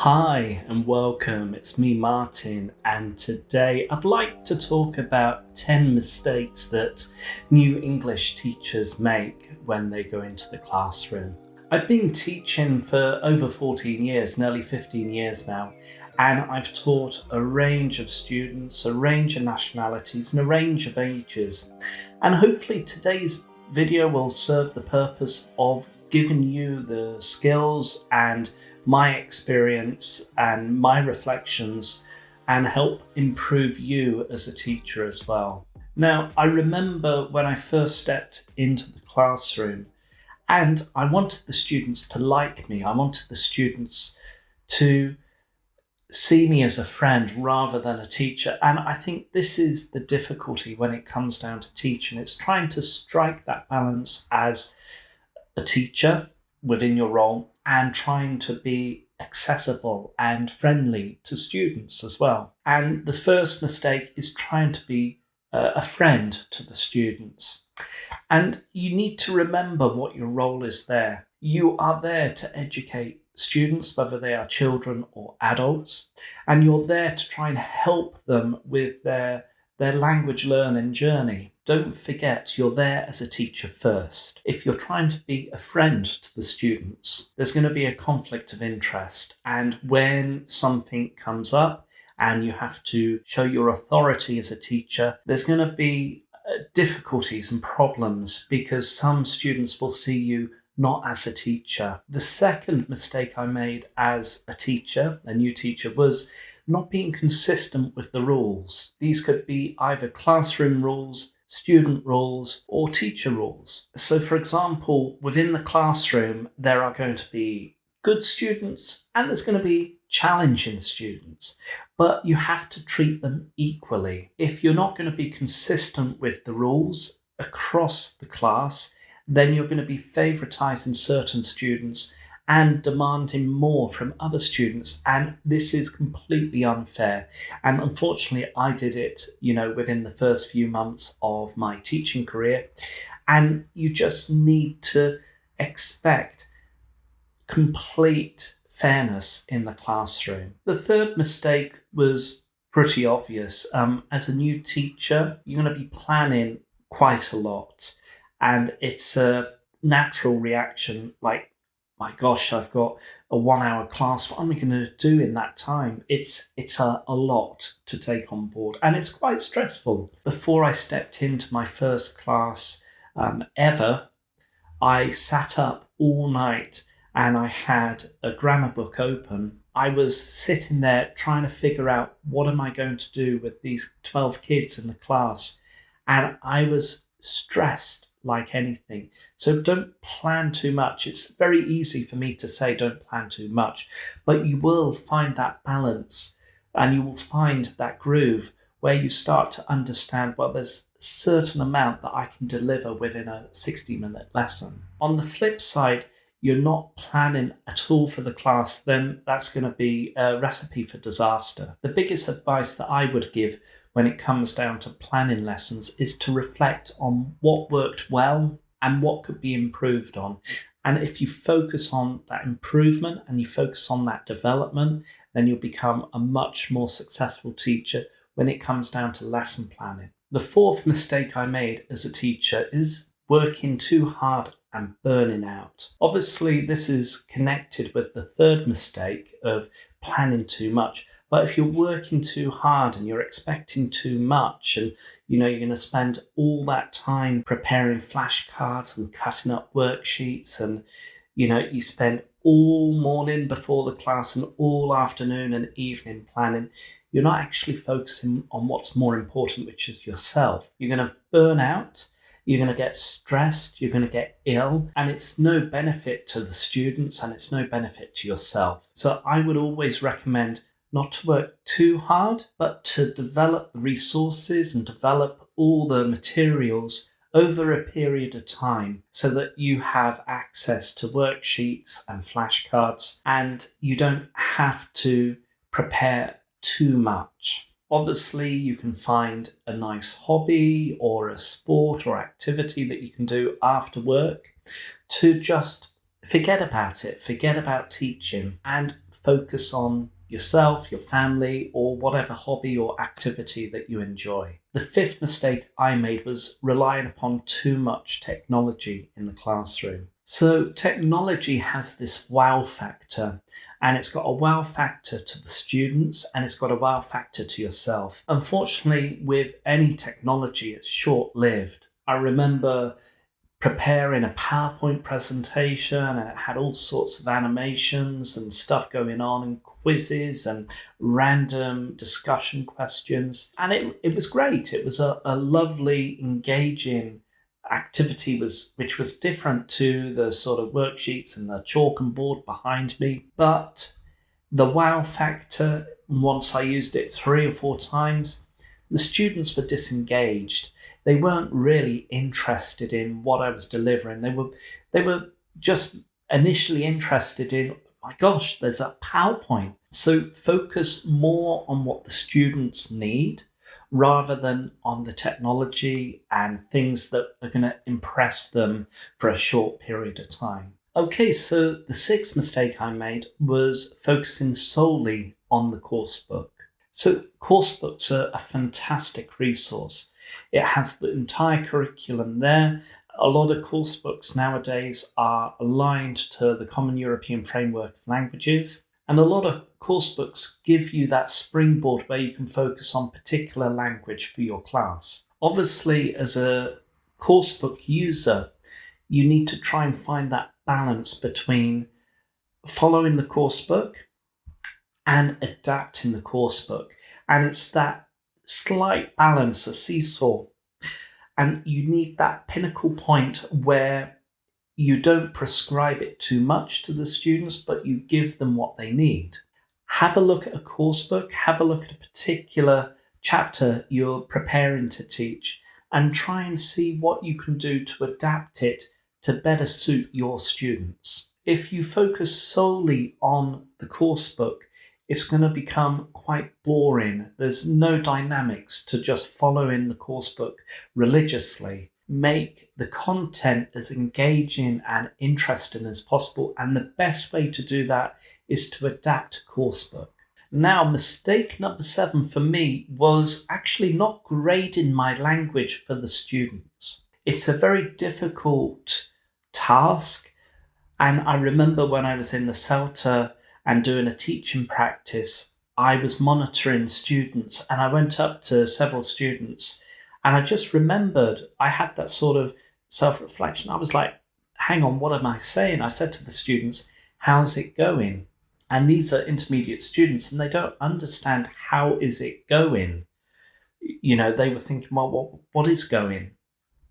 Hi and welcome, it's me Martin, and today I'd like to talk about 10 mistakes that new English teachers make when they go into the classroom. I've been teaching for over 14 years, nearly 15 years now, and I've taught a range of students, a range of nationalities and a range of ages. And hopefully today's video will serve the purpose of giving you the skills and my experience and my reflections and help improve you as a teacher as well. Now, I remember when I first stepped into the classroom and I wanted the students to like me. I wanted the students to see me as a friend rather than a teacher. And I think this is the difficulty when it comes down to teaching. It's trying to strike that balance as a teacher within your role and trying to be accessible and friendly to students as well. And the first mistake is trying to be a friend to the students. And you need to remember what your role is there. You are there to educate students, whether they are children or adults, and you're there to try and help them with their language learning journey. Don't forget, you're there as a teacher first. If you're trying to be a friend to the students, there's going to be a conflict of interest. And when something comes up and you have to show your authority as a teacher, there's going to be difficulties and problems because some students will see you not as a teacher. The second mistake I made as a teacher, a new teacher, was not being consistent with the rules. These could be either classroom rules, student rules, or teacher rules. So for example, within the classroom, there are going to be good students and there's going to be challenging students, but you have to treat them equally. If you're not going to be consistent with the rules across the class, then you're going to be favoritizing certain students and demanding more from other students. And this is completely unfair. And unfortunately, I did it, within the first few months of my teaching career. And you just need to expect complete fairness in the classroom. The third mistake was pretty obvious. As a new teacher, you're going to be planning quite a lot. And it's a natural reaction like, my gosh, I've got a 1 hour class. What am I going to do in that time? It's a lot to take on board and it's quite stressful. Before I stepped into my first class ever, I sat up all night and I had a grammar book open. I was sitting there trying to figure out what am I going to do with these 12 kids in the class. And I was stressed like anything. So don't plan too much. It's very easy for me to say don't plan too much, but you will find that balance and you will find that groove where you start to understand, well, there's a certain amount that I can deliver within a 60-minute lesson. On the flip side, you're not planning at all for the class, then that's going to be a recipe for disaster. The biggest advice that I would give when it comes down to planning lessons is to reflect on what worked well and what could be improved on. And if you focus on that improvement and you focus on that development, then you'll become a much more successful teacher when it comes down to lesson planning. The fourth mistake I made as a teacher is working too hard and burning out. Obviously, this is connected with the third mistake of planning too much. But if you're working too hard and you're expecting too much and you're going to spend all that time preparing flashcards and cutting up worksheets and you spend all morning before the class and all afternoon and evening planning, you're not actually focusing on what's more important, which is yourself. You're going to burn out. You're going to get stressed, you're going to get ill, and it's no benefit to the students and it's no benefit to yourself. So I would always recommend not to work too hard, but to develop the resources and develop all the materials over a period of time so that you have access to worksheets and flashcards and you don't have to prepare too much. Obviously, you can find a nice hobby or a sport or activity that you can do after work to just forget about it, forget about teaching, and focus on yourself, your family, or whatever hobby or activity that you enjoy. The fifth mistake I made was relying upon too much technology in the classroom. So, technology has this wow factor, and it's got a wow factor to the students and it's got a wow factor to yourself. Unfortunately, with any technology, it's short lived. I remember preparing a PowerPoint presentation and it had all sorts of animations and stuff going on and quizzes and random discussion questions. And it was great. It was a lovely, engaging activity which was different to the sort of worksheets and the chalk and board behind me. But the wow factor, once I used it 3 or 4 times, the students were disengaged. They weren't really interested in what I was delivering. They were just initially interested in, my gosh, there's a PowerPoint. So focus more on what the students need rather than on the technology and things that are going to impress them for a short period of time. Okay, so the sixth mistake I made was focusing solely on the course book. So coursebooks are a fantastic resource. It has the entire curriculum there. A lot of coursebooks nowadays are aligned to the Common European Framework of Languages, and a lot of coursebooks give you that springboard where you can focus on particular language for your class. Obviously, as a coursebook user, you need to try and find that balance between following the coursebook and adapting the coursebook. And it's that slight balance, a seesaw. And you need that pinnacle point where you don't prescribe it too much to the students, but you give them what they need. Have a look at a coursebook, have a look at a particular chapter you're preparing to teach, and try and see what you can do to adapt it to better suit your students. If you focus solely on the coursebook, it's going to become quite boring. There's no dynamics to just following the coursebook religiously. Make the content as engaging and interesting as possible, and the best way to do that is to adapt a coursebook. Now, mistake number 7 for me was actually not grading my language for the students. It's a very difficult task, and I remember when I was in the CELTA and doing a teaching practice, I was monitoring students and I went up to several students and I just remembered I had that sort of self-reflection. I was like, hang on, what am I saying? I said to the students, how's it going? And these are intermediate students and they don't understand how is it going. You know, they were thinking, well, what is going?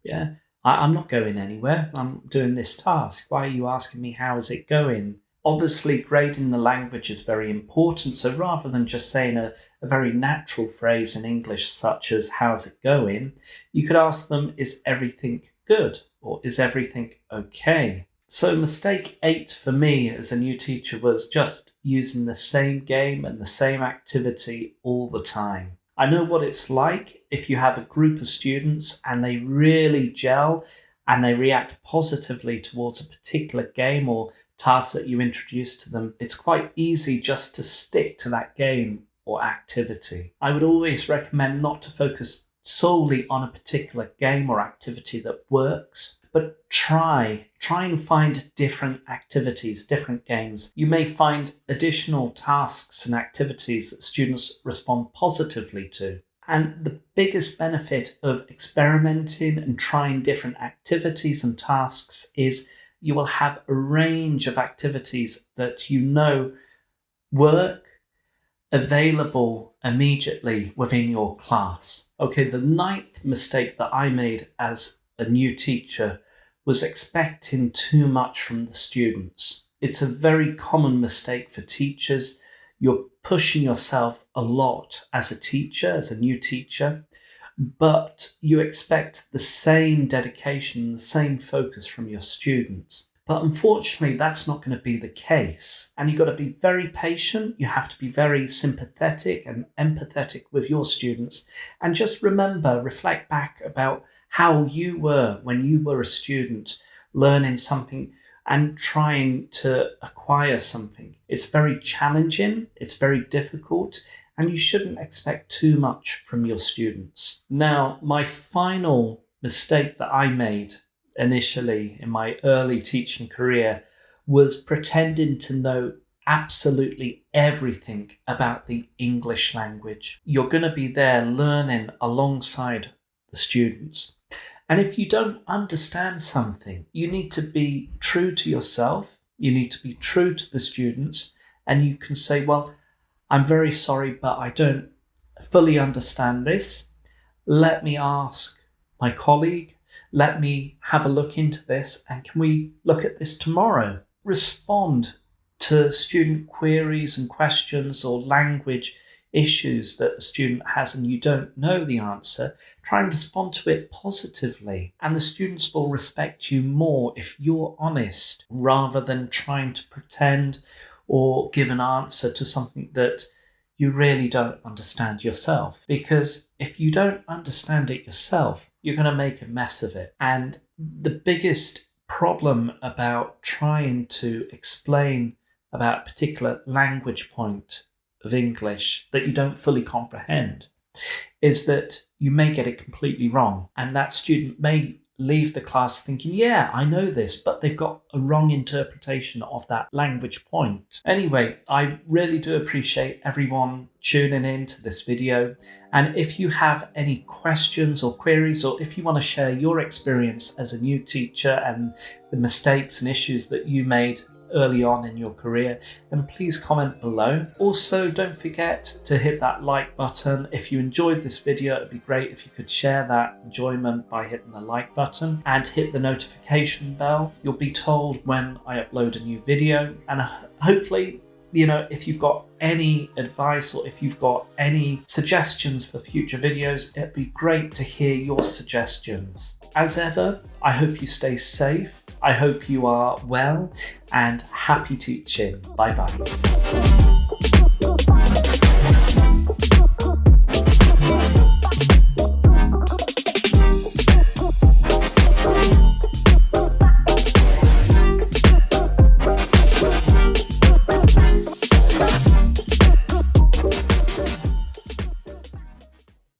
Yeah, I'm not going anywhere. I'm doing this task. Why are you asking me how is it going? Obviously, grading the language is very important. So rather than just saying a very natural phrase in English, such as, how's it going? You could ask them, is everything good? Or is everything okay? So mistake 8 for me as a new teacher was just using the same game and the same activity all the time. I know what it's like if you have a group of students and they really gel and they react positively towards a particular game or task that you introduce to them. It's quite easy just to stick to that game or activity. I would always recommend not to focus solely on a particular game or activity that works, but try and find different activities, different games. You may find additional tasks and activities that students respond positively to. And the biggest benefit of experimenting and trying different activities and tasks is you will have a range of activities that you know work, available immediately within your class. Okay, the 9th mistake that I made as a new teacher was expecting too much from the students. It's a very common mistake for teachers. You're pushing yourself a lot as a teacher, as a new teacher, but you expect the same dedication, the same focus from your students. But unfortunately, that's not going to be the case. And you've got to be very patient. You have to be very sympathetic and empathetic with your students. And just remember, reflect back about how you were when you were a student learning something and trying to acquire something. It's very challenging, it's very difficult, and you shouldn't expect too much from your students. Now, my final mistake that I made initially in my early teaching career was pretending to know absolutely everything about the English language. You're going to be there learning alongside the students. And if you don't understand something, you need to be true to yourself, you need to be true to the students, and you can say, well, I'm very sorry, but I don't fully understand this. Let me ask my colleague, let me have a look into this, and can we look at this tomorrow? Respond to student queries and questions or language issues that a student has and you don't know the answer. Try and respond to it positively, and the students will respect you more if you're honest rather than trying to pretend or give an answer to something that you really don't understand yourself. Because if you don't understand it yourself, you're going to make a mess of it. And the biggest problem about trying to explain about a particular language point of English that you don't fully comprehend is that you may get it completely wrong, and that student may leave the class thinking, yeah, I know this, but they've got a wrong interpretation of that language point. Anyway, I really do appreciate everyone tuning in to this video, and if you have any questions or queries, or if you want to share your experience as a new teacher and the mistakes and issues that you made early on in your career, then please comment below. Also, don't forget to hit that like button. If you enjoyed this video, it'd be great if you could share that enjoyment by hitting the like button and hit the notification bell. You'll be told when I upload a new video, and hopefully, if you've got any advice or if you've got any suggestions for future videos, it'd be great to hear your suggestions. As ever, I hope you stay safe. I hope you are well and happy teaching. Bye bye.